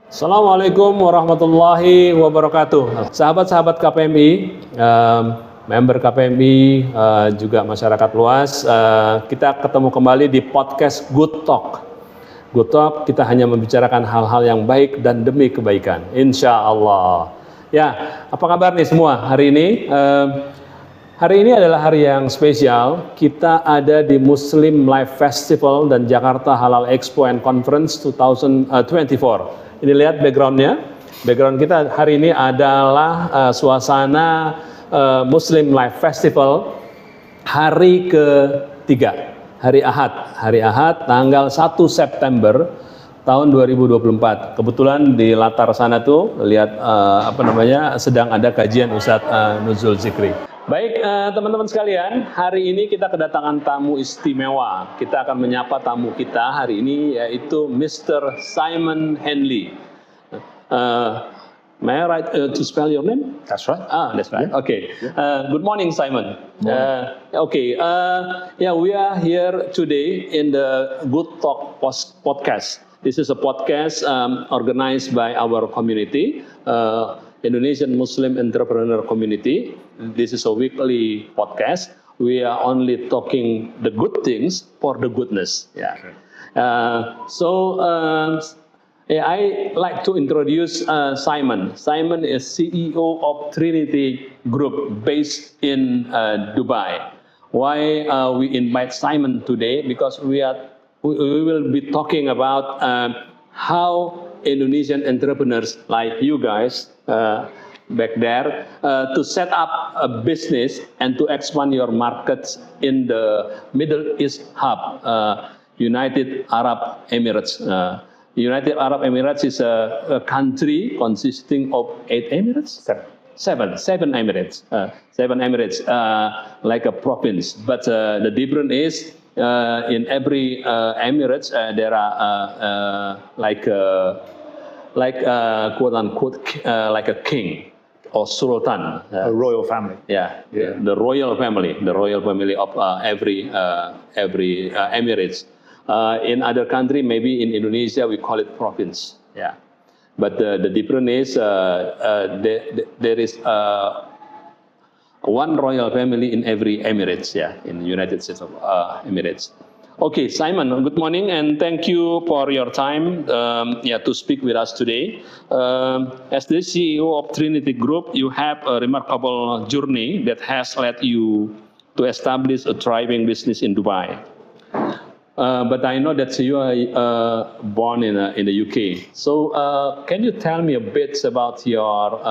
Assalamualaikum warahmatullahi wabarakatuh. Sahabat-sahabat KPMI, member KPMI, juga masyarakat luas, kita ketemu kembali di podcast Good Talk. Good Talk, kita hanya membicarakan hal-hal yang baik dan demi kebaikan, insya Allah. Ya, apa kabar nih semua hari ini? Hari ini adalah hari yang spesial. Kita ada di Muslim Life Festival dan Jakarta Halal Expo and Conference 2024. Ini lihat backgroundnya. Background kita hari ini adalah suasana Muslim Life Festival hari ketiga, hari Ahad, tanggal 1 September tahun 2024. Kebetulan di latar sana tuh lihat sedang ada kajian Ustadz Nuzul Zikri. Baik, teman-teman sekalian, hari ini kita kedatangan tamu istimewa. Kita akan menyapa tamu kita hari ini, yaitu Mr. Simon Henley. May I write to spell your name? That's right. That's right. Okay. Good morning, Simon. We are here today in the Good Talk podcast. This is a podcast organized by our community, Indonesian Muslim Entrepreneur Community. This is a weekly podcast. We are only talking the good things for the goodness. Yeah. Okay. I like to introduce Simon. Simon is CEO of Trinity Group based in Dubai. Why we invite Simon today? Because we will be talking about how Indonesian entrepreneurs like you guys back there to set up a business and to expand your markets in the Middle East hub, United Arab Emirates. United Arab Emirates is a country consisting of 8 emirates? Seven Emirates. 7 Emirates, like a province. But the difference is in every Emirates there are quote unquote like a king or sultan, a royal family. The royal family of every Emirates. In other country, maybe in Indonesia we call it province. But the difference is there is one royal family in every Emirates. In the United States of Emirates. Okay, Simon, good morning and thank you for your time to speak with us today. As the CEO of Trinity Group, you have a remarkable journey that has led you to establish a thriving business in Dubai. But I know that you are born in the UK. So can you tell me a bit about your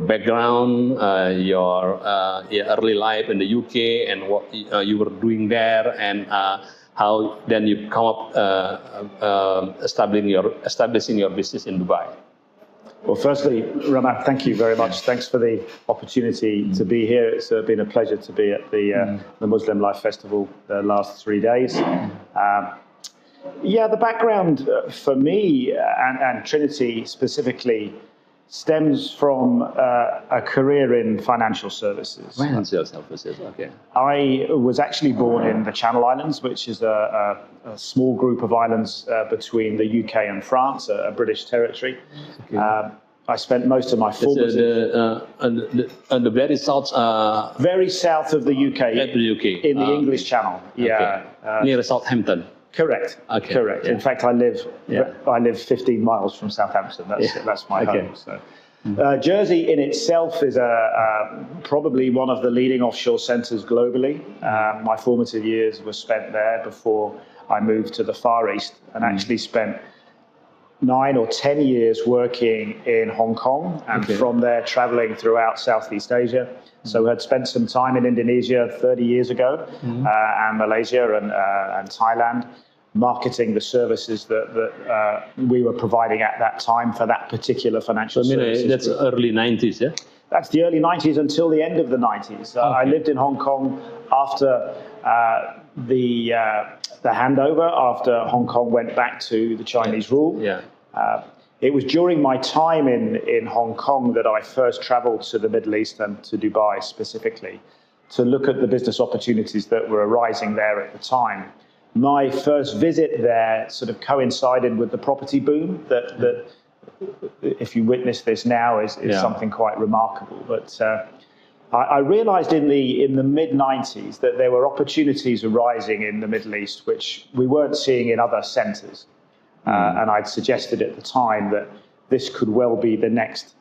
background, your early life in the UK, and what you were doing there, and how then you come up establishing your business in Dubai? Well, firstly, Rachmat, thank you very much. Thanks for the opportunity to be here. It's been a pleasure to be at the Muslim Life Festival the last 3 days. The background for me and Trinity specifically stems from a career in financial services. Financial services, okay. I was actually born in the Channel Islands, which is a small group of islands between the UK and France, a British territory. Okay. I spent most of my formative... the very south... very south of the UK. In the English Channel. Near Southampton. Correct. Okay. Correct. In fact, I live 15 miles from Southampton. That's my home. So, Jersey in itself is probably one of the leading offshore centres globally. My formative years were spent there before I moved to the Far East and actually spent 9 or 10 years working in Hong Kong and from there traveling throughout Southeast Asia. So I had spent some time in Indonesia 30 years ago and Malaysia and Thailand, marketing the services that we were providing at that time for that particular financial services. That's early 90s, yeah? That's the early 90s until the end of the 90s. I lived in Hong Kong after the handover, after Hong Kong went back to the Chinese rule. It was during my time in Hong Kong that I first traveled to the Middle East and to Dubai specifically to look at the business opportunities that were arising there at the time. My first visit there sort of coincided with the property boom that if you witness this now, is something quite remarkable. But I realized in the mid-90s that there were opportunities arising in the Middle East which we weren't seeing in other centers. And I'd suggested at the time that this could well be the next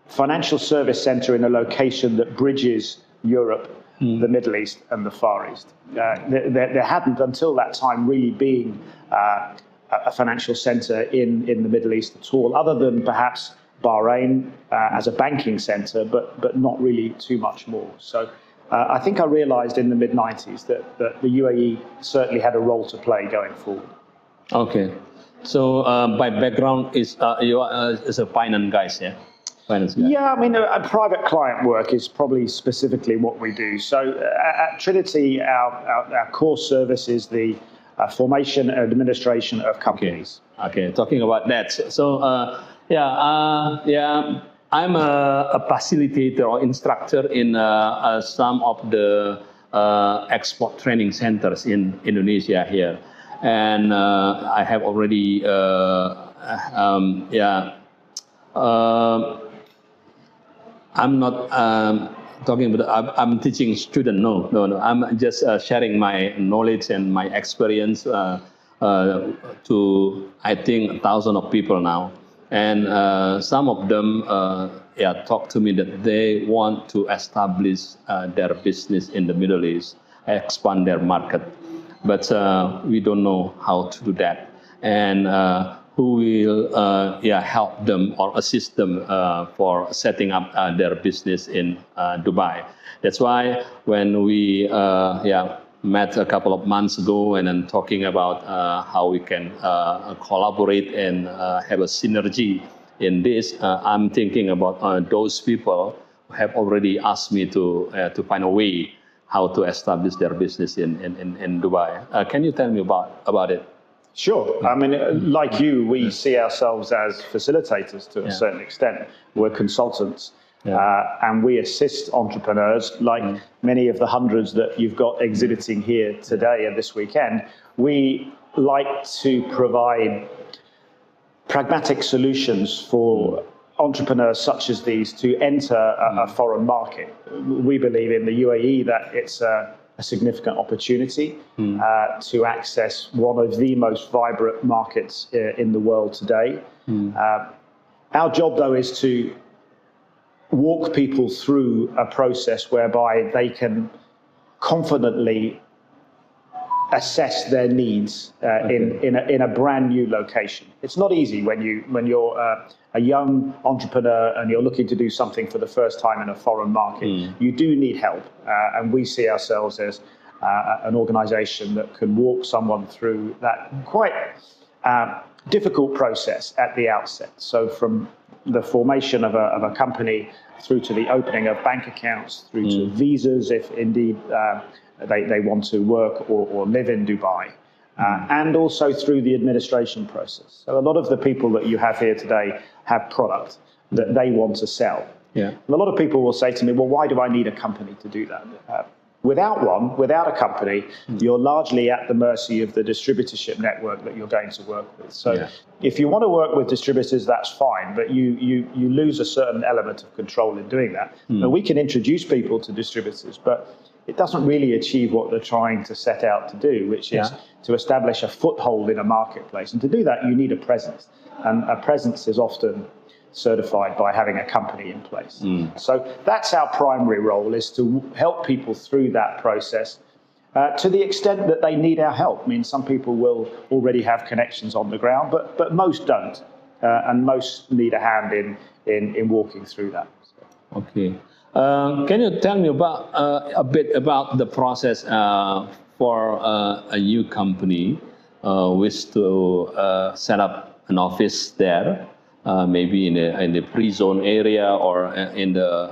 financial service center in a location that bridges Europe, the Middle East, and the Far East. There hadn't, until that time, really been a financial center in the Middle East at all, other than perhaps Bahrain as a banking center, but not really too much more. So I think I realized in the mid-90s that the UAE certainly had a role to play going forward. Okay. So by background, you are a finance guys, yeah? Finance guy. Yeah, I mean, private client work is probably specifically what we do. So at Trinity, our core service is the formation and administration of companies. Okay. Talking about that. So I'm a facilitator or instructor in some of the export training centers in Indonesia here. And I have already, I'm not talking about, I'm teaching students, no. I'm just sharing my knowledge and my experience to, I think, 1,000 of people now. And some of them talk to me that they want to establish their business in the Middle East, expand their market. But we don't know how to do that. And who will help them or assist them for setting up their business in Dubai. That's why when we met a couple of months ago and then talking about how we can collaborate and have a synergy in this, I'm thinking about those people who have already asked me to find a way how to establish their business in Dubai. Can you tell me about it? Sure. I mean, like you, we see ourselves as facilitators to a certain extent. We're consultants, and we assist entrepreneurs, like many of the hundreds that you've got exhibiting here today and this weekend. We like to provide pragmatic solutions for entrepreneurs such as these to enter a foreign market. We believe in the UAE that it's a significant opportunity to access one of the most vibrant markets in the world today. Our job, though, is to walk people through a process whereby they can confidently assess their needs in a brand new location. It's not easy when you're a young entrepreneur and you're looking to do something for the first time in a foreign market. You do need help, and we see ourselves as an organization that can walk someone through that quite difficult process at the outset. So from the formation of a company through to the opening of bank accounts, through to visas, if indeed they want to work or live in Dubai, and also through the administration process. So a lot of the people that you have here today have product that they want to sell. A lot of people will say to me, well, why do I need a company to do that? Without a company, you're largely at the mercy of the distributorship network that you're going to work with. So if you want to work with distributors, that's fine, but you lose a certain element of control in doing that. Now, we can introduce people to distributors, but it doesn't really achieve what they're trying to set out to do, which is to establish a foothold in a marketplace. And to do that, you need a presence. And a presence is often certified by having a company in place. So that's our primary role, is to help people through that process to the extent that they need our help. I mean, some people will already have connections on the ground, but most don't. And most need a hand in walking through that. Okay. Can you tell me about a bit about the process for a new company wish to set up an office there, maybe in the pre-zone area or in the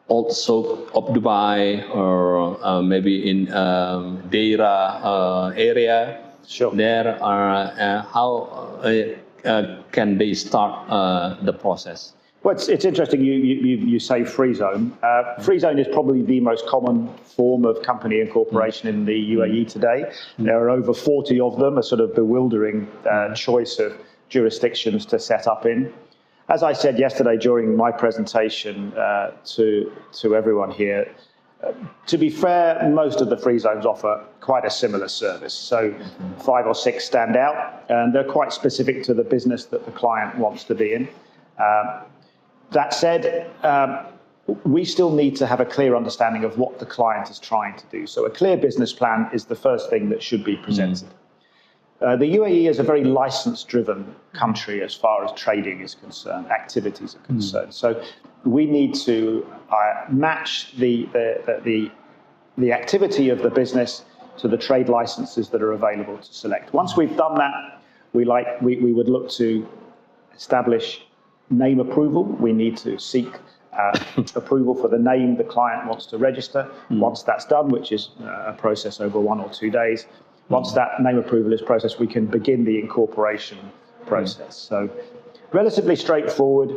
also of Dubai, or maybe in Deira area? Sure. There are how can they start the process? Well, it's interesting you say free zone. Free zone is probably the most common form of company incorporation in the UAE today. There are over 40 of them, a sort of bewildering choice of jurisdictions to set up in. As I said yesterday during my presentation to everyone here, to be fair, most of the free zones offer quite a similar service. So 5 or 6 stand out, and they're quite specific to the business that the client wants to be in. That said, we still need to have a clear understanding of what the client is trying to do. So a clear business plan is the first thing that should be presented. The UAE is a very license-driven country as far as trading is concerned, activities are concerned. So we need to match the activity of the business to the trade licenses that are available to select. Once we've done that, we would look to establish name approval. We need to seek approval for the name the client wants to register. Once that's done, which is a process over 1 or 2 days, once that name approval is processed, we can begin the incorporation process. So relatively straightforward.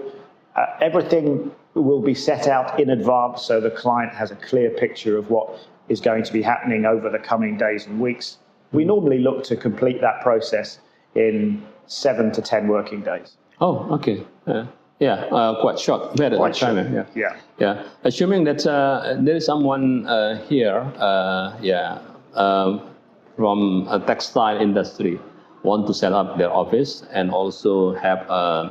Everything will be set out in advance so the client has a clear picture of what is going to be happening over the coming days and weeks. We normally look to complete that process in 7 to 10 working days. Oh, okay. Quite short. Very Quite short. Time. Yeah. Assuming that there is someone here, from a textile industry, want to set up their office and also have a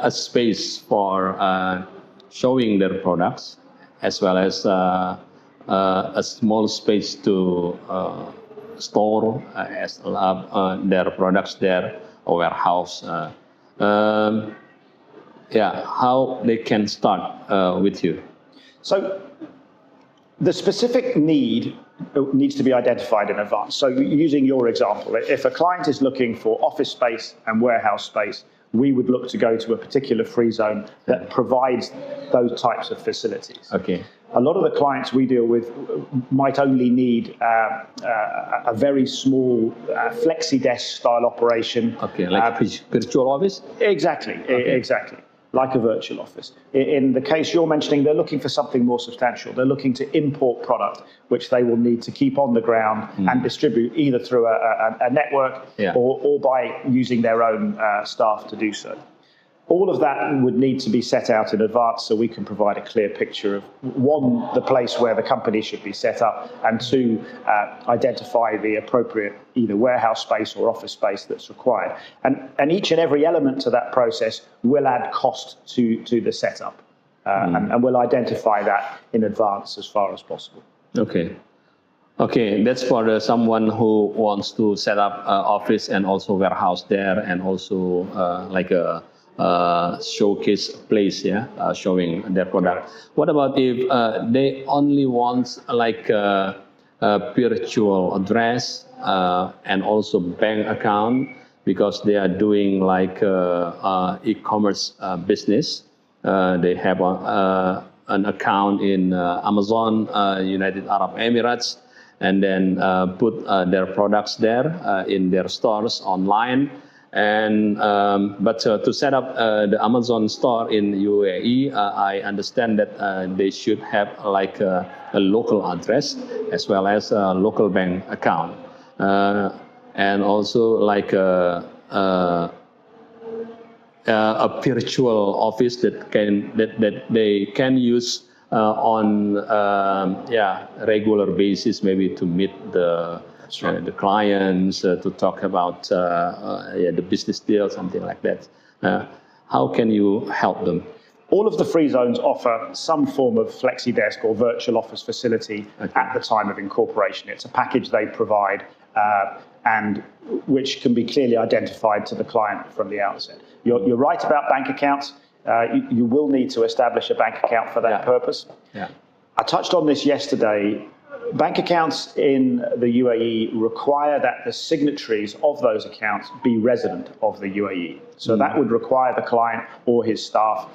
space for showing their products, as well as a small space to store their products there, a warehouse. How they can start with you? So the specific need needs to be identified in advance. So using your example, if a client is looking for office space and warehouse space, we would look to go to a particular free zone that provides those types of facilities. Okay. A lot of the clients we deal with might only need a very small flexi-desk style operation. Okay, like a virtual office? Exactly, exactly. Like a virtual office. In the case you're mentioning, they're looking for something more substantial. They're looking to import product, which they will need to keep on the ground and distribute either through a network or by using their own staff to do so. All of that would need to be set out in advance so we can provide a clear picture of, 1, the place where the company should be set up, and 2, identify the appropriate either warehouse space or office space that's required. And each and every element to that process will add cost to the setup. And we'll identify that in advance as far as possible. Okay, that's for someone who wants to set up office and also warehouse there, and also like a showcase place, showing their product. What about if they only want like a virtual address and also bank account, because they are doing like e-commerce business? They have an account in Amazon, United Arab Emirates, and then put their products there in their stores online. And but to set up the Amazon store in UAE, I understand that they should have like a local address as well as a local bank account, and also like a virtual office that they can use on regular basis, maybe to meet the clients, to talk about the business deal, something like that. How can you help them? All of the free zones offer some form of flexi-desk or virtual office facility at the time of incorporation. It's a package they provide and which can be clearly identified to the client from the outset. You're right about bank accounts. You will need to establish a bank account for that purpose. I touched on this yesterday. Bank accounts in the UAE require that the signatories of those accounts be resident of the UAE. So that would require the client or his staff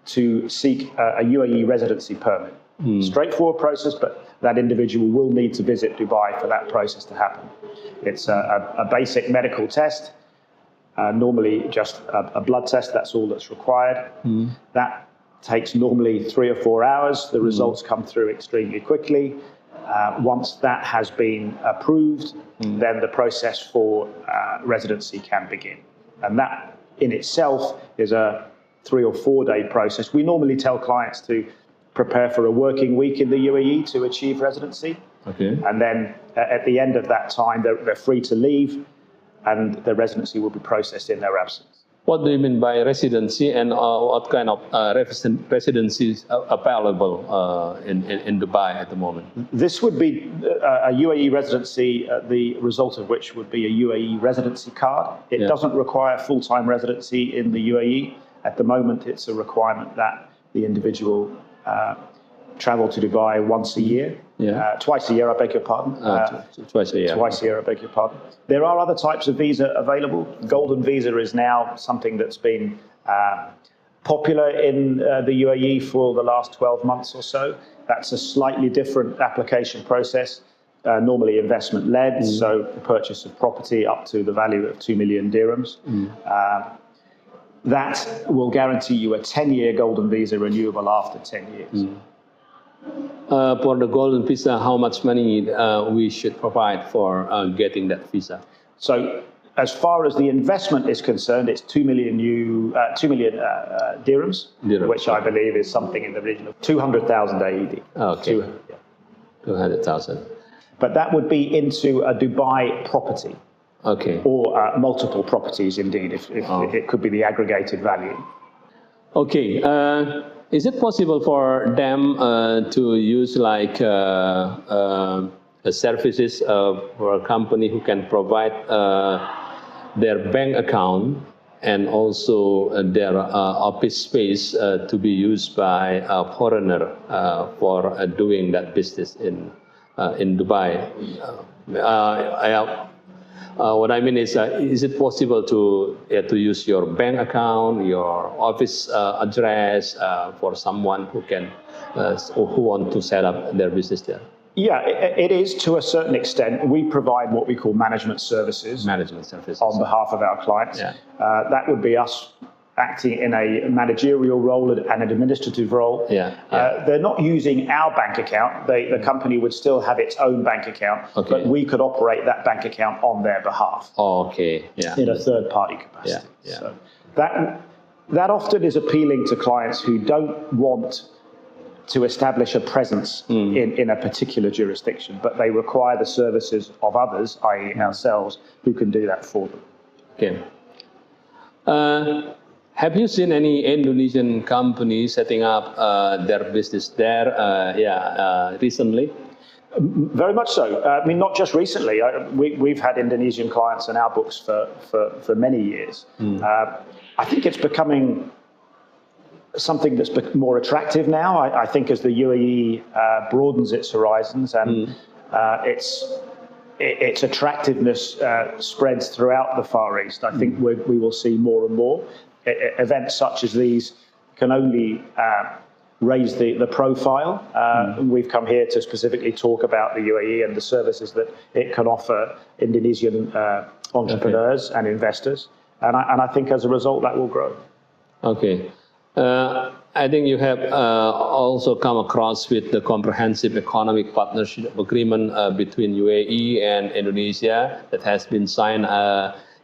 to seek a UAE residency permit. Straightforward process, but that individual will need to visit Dubai for that process to happen. It's a basic medical test. normally just a blood test, that's all that's required. That takes normally 3 or 4 hours. The results come through extremely quickly. Once that has been approved, then the process for residency can begin. And that in itself is a 3 or 4 day process. We normally tell clients to prepare for a working week in the UAE to achieve residency. Okay. And then at the end of that time, they're free to leave and the residency will be processed in their absence. What do you mean by residency, and what kind of residencies available in Dubai at the moment? This would be a UAE residency, the result of which would be a UAE residency card. It doesn't require full-time residency in the UAE. At the moment, it's a requirement that the individual travel to Dubai once a year. Twice a year, I beg your pardon. Twice a year. Twice a year, I beg your pardon. There are other types of visa available. Golden visa is now something that's been popular in the UAE for the last 12 months or so. That's a slightly different application process, normally investment-led, so the purchase of property up to the value of 2 million dirhams. That will guarantee you a 10-year golden visa renewable after 10 years. For the golden visa, how much money we should provide for getting that visa? So, as far as the investment is concerned, it's 2 million dirhams, which I believe is something in the region of 200,000 AED. Okay. 200,000. But that would be into a Dubai property. Okay. Or multiple properties, indeed, if it could be the aggregated value. Okay. Is it possible for them to use like services for a company who can provide their bank account and also their office space to be used by a foreigner for doing that business in Dubai? What I mean is it possible to use your bank account, your office address for someone who can who want to set up their business there? Yeah, it is to a certain extent. We provide what we call management services. Management services on behalf of our clients. That would be us acting in a managerial role and an administrative role. They're not using our bank account. The company would still have its own bank account, but we could operate that bank account on their behalf. In a third-party capacity. So that often is appealing to clients who don't want to establish a presence in a particular jurisdiction, but they require the services of others, i.e. ourselves, who can do that for them. Okay. Have you seen any Indonesian companies setting up their business there recently? Very much so. I mean, not just recently. We've had Indonesian clients in our books for many years. I think it's becoming something that's more attractive now. I think as the UAE broadens its horizons and its attractiveness spreads throughout the Far East, I think we will see more and more. Events such as these can only raise the profile. We've come here to specifically talk about the UAE and the services that it can offer Indonesian entrepreneurs and investors. And I think as a result that will grow. Okay. I think you have also come across with the comprehensive economic partnership agreement between UAE and Indonesia that has been signed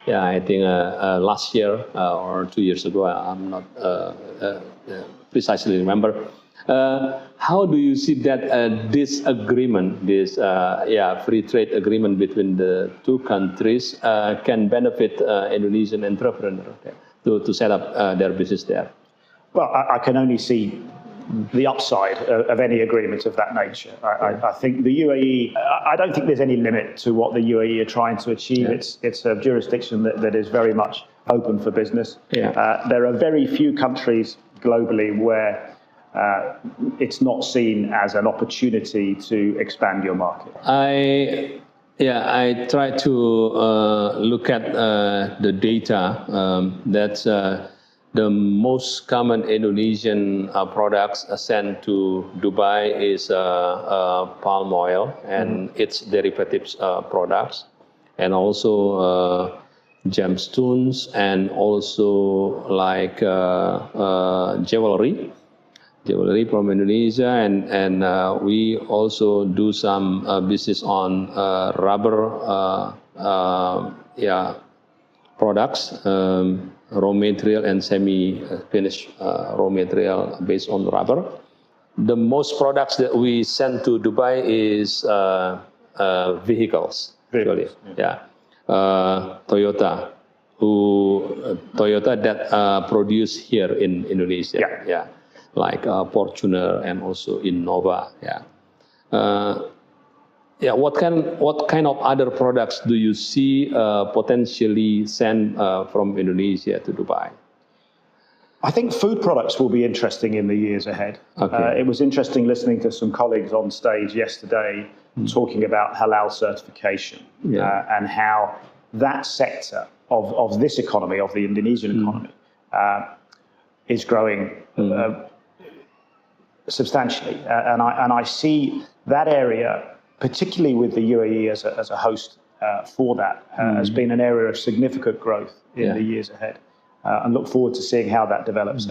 I think last year or 2 years ago. I'm not precisely remember. How do you see that this agreement, this free trade agreement between the two countries can benefit Indonesian entrepreneurs to set up their business there? Well, I can only see the upside of any agreement of that nature. I think the UAE, I don't think there's any limit to what the UAE are trying to achieve. It's a jurisdiction that is very much open for business. There are very few countries globally where it's not seen as an opportunity to expand your market. I try to look at the data that's the most common Indonesian products sent to Dubai is palm oil and its derivatives products, and also gemstones, and also like jewelry from Indonesia, and we also do some business on rubber products, raw material and semi-finished raw material based on rubber. The most products that we send to Dubai is vehicles. Actually. Yeah. Toyota that produce here in Indonesia. Yeah. Like Fortuner and also Innova. Yeah. What kind of other products do you see potentially sent from Indonesia to Dubai? I think food products will be interesting in the years ahead. Okay. It was interesting listening to some colleagues on stage yesterday talking about halal certification and how that sector of this economy, of the Indonesian economy, is growing substantially. And I see that area, particularly with the UAE as a host for that, has been an area of significant growth in the years ahead. And look forward to seeing how that develops.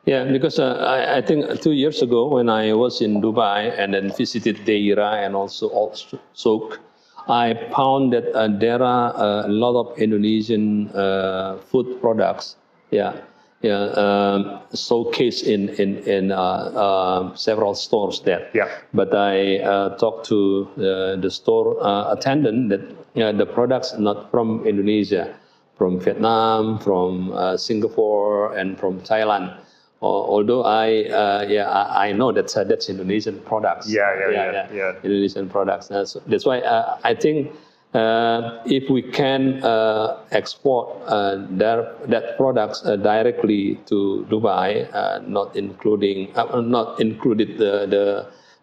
Yeah, because I think 2 years ago when I was in Dubai and then visited Deira and also Al Souk, I found that there are a lot of Indonesian food products. Showcased in several stores there. Yeah. But I talked to the store attendant that the products not from Indonesia, from Vietnam, from Singapore, and from Thailand. Although I know that's Indonesian products. Yeah. Indonesian products. That's why I think if we can export that products directly to Dubai, not included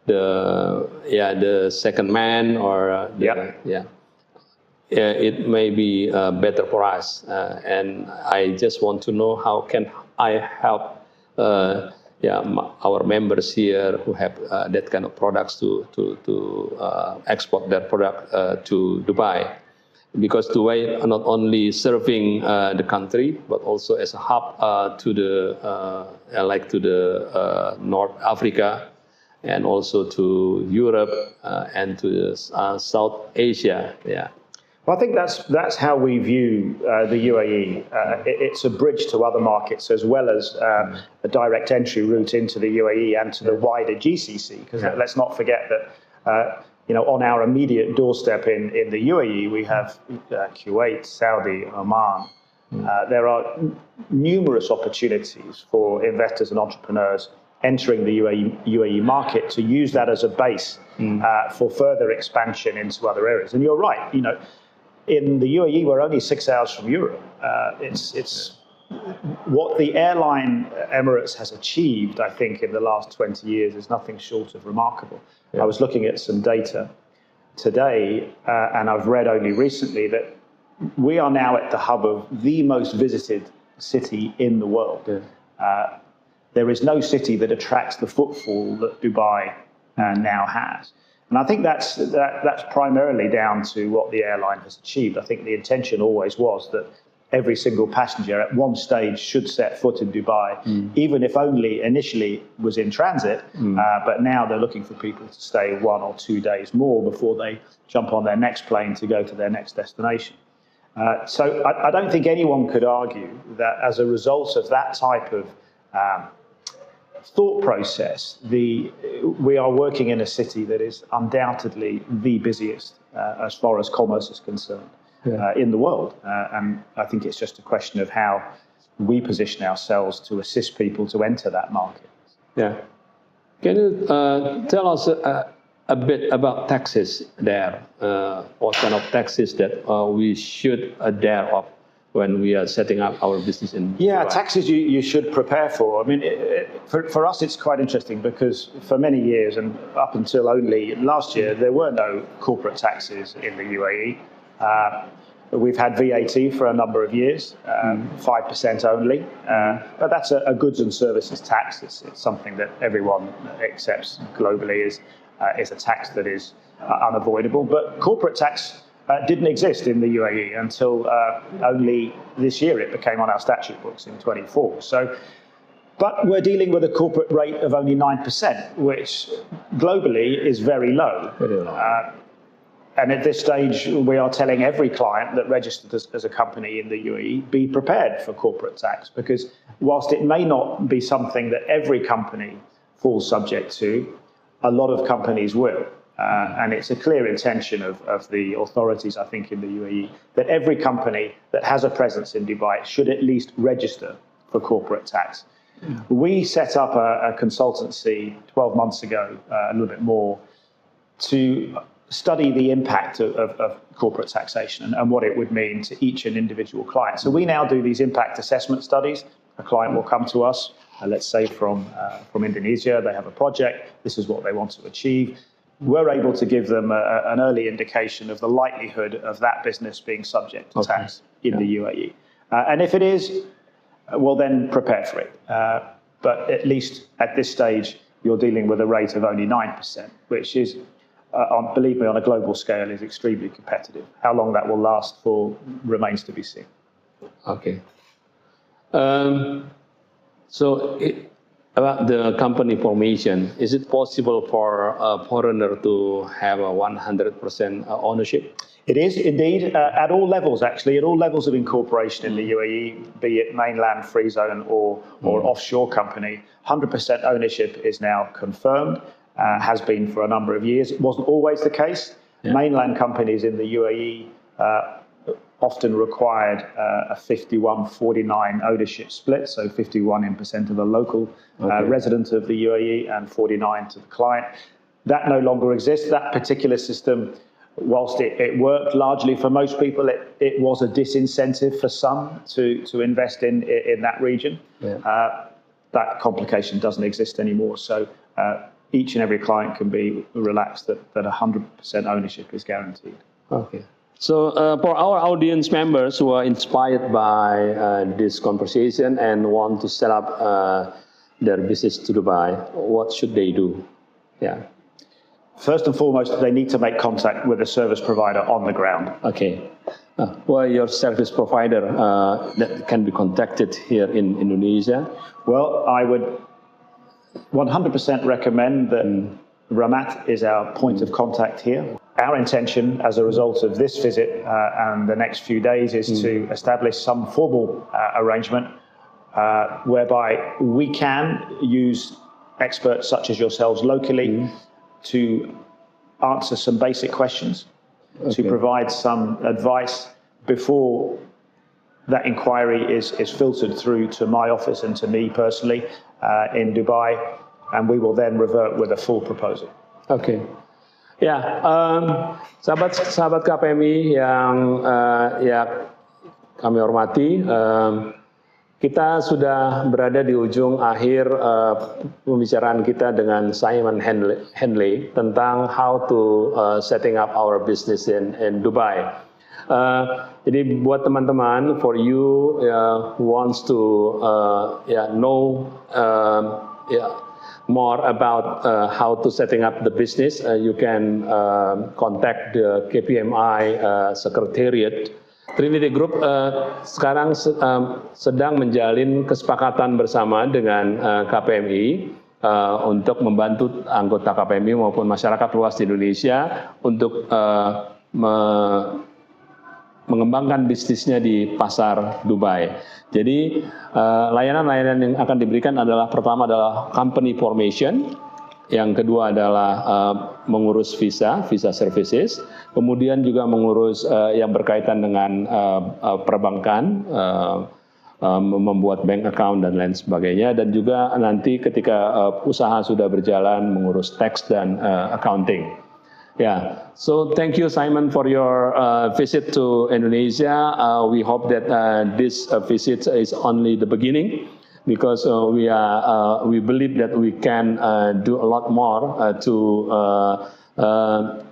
the second man or it may be better for us. And I just want to know how can I help our members here who have that kind of products to export their product to Dubai, because Dubai not only serving the country but also as a hub to the North Africa and also to Europe and to South Asia. Yeah. Well, I think that's how we view the UAE. It's a bridge to other markets as well as a direct entry route into the UAE and to the wider GCC. Because let's not forget that on our immediate doorstep in the UAE we have Kuwait, Saudi, Oman. There are numerous opportunities for investors and entrepreneurs entering the UAE market to use that as a base for further expansion into other areas. And you're right. In the UAE, we're only 6 hours from Europe. It's what the airline Emirates has achieved, I think, in the last 20 years is nothing short of remarkable. Yeah. I was looking at some data today, and I've read only recently that we are now at the hub of the most visited city in the world. Yeah. There is no city that attracts the footfall that Dubai now has. And I think that's primarily down to what the airline has achieved. I think the intention always was that every single passenger at one stage should set foot in Dubai, even if only initially was in transit. But now they're looking for people to stay 1 or 2 days more before they jump on their next plane to go to their next destination. So I don't think anyone could argue that as a result of that type of thought process, we are working in a city that is undoubtedly the busiest as far as commerce is concerned in the world. And I think it's just a question of how we position ourselves to assist people to enter that market. Yeah. Can you tell us a bit about taxes there? What kind of taxes that we should adhere of when we are setting up our business in Dubai? Taxes you should prepare for. I mean, for us, it's quite interesting because for many years and up until only last year, there were no corporate taxes in the UAE. We've had VAT for a number of years, 5% only, but that's a goods and services tax. It's something that everyone accepts globally is a tax that is unavoidable. But corporate tax didn't exist in the UAE until only this year it became on our statute books in 24. So, but we're dealing with a corporate rate of only 9%, which globally is very low. And at this stage, we are telling every client that registered as a company in the UAE, be prepared for corporate tax, because whilst it may not be something that every company falls subject to, a lot of companies will. And it's a clear intention of the authorities, I think, in the UAE, that every company that has a presence in Dubai should at least register for corporate tax. We set up a consultancy 12 months ago, a little bit more, to study the impact of corporate taxation and what it would mean to each and individual client. So we now do these impact assessment studies. A client will come to us, let's say from Indonesia, they have a project, this is what they want to achieve. We're able to give them an early indication of the likelihood of that business being subject to tax in the UAE. And if it is, well then prepare for it. But at least at this stage, you're dealing with a rate of only 9%, which is, believe me, on a global scale is extremely competitive. How long that will last for remains to be seen. Okay. About the company formation, is it possible for a foreigner to have a 100% ownership? It is indeed, at all levels actually, at all levels of incorporation in the UAE, be it mainland free zone or offshore company, 100% ownership is now confirmed, has been for a number of years. It wasn't always the case. Yeah. Mainland companies in the UAE often required a 51-49 ownership split, so 51% of the local resident of the UAE and 49 to the client. That no longer exists. That particular system, whilst it worked largely for most people, it was a disincentive for some to invest in that region. Yeah. That complication doesn't exist anymore. So each and every client can be relaxed that 100% ownership is guaranteed. Okay. So for our audience members who are inspired by this conversation and want to set up their business to Dubai, what should they do? Yeah. First and foremost, they need to make contact with a service provider on the ground. Okay. Well, your service provider that can be contacted here in Indonesia? Well, I would 100% recommend that Rachmat is our point of contact here. Our intention as a result of this visit and the next few days is to establish some formal arrangement whereby we can use experts such as yourselves locally to answer some basic questions, to provide some advice before that inquiry is filtered through to my office and to me personally in Dubai, and we will then revert with a full proposal. Okay. Ya, sahabat KPMI yang kami hormati, kita sudah berada di ujung akhir pembicaraan kita dengan Simon Henley tentang how to setting up our business in Dubai. Jadi buat teman-teman, for you who wants to know more about how to setting up the business, you can contact the KPMI Secretariat. Trinity Group sekarang sedang menjalin kesepakatan bersama dengan KPMI untuk membantu anggota KPMI maupun masyarakat luas di Indonesia untuk mengembangkan bisnisnya di pasar Dubai. Jadi layanan-layanan yang akan diberikan adalah, pertama adalah company formation, yang kedua adalah mengurus visa services, kemudian juga mengurus yang berkaitan dengan perbankan, membuat bank account dan lain sebagainya, dan juga nanti ketika usaha sudah berjalan mengurus tax dan accounting. Yeah, so thank you, Simon, for your visit to Indonesia. We hope that this visit is only the beginning, because we believe that we can do a lot more to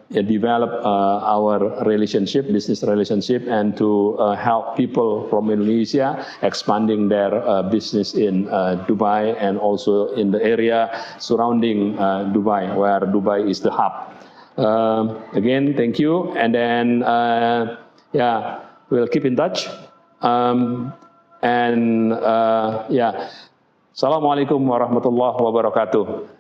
develop our business relationship, and to help people from Indonesia expanding their business in Dubai and also in the area surrounding Dubai, where Dubai is the hub. Again, thank you, and then yeah, we'll keep in touch. Yeah, Assalamualaikum warahmatullahi wabarakatuh.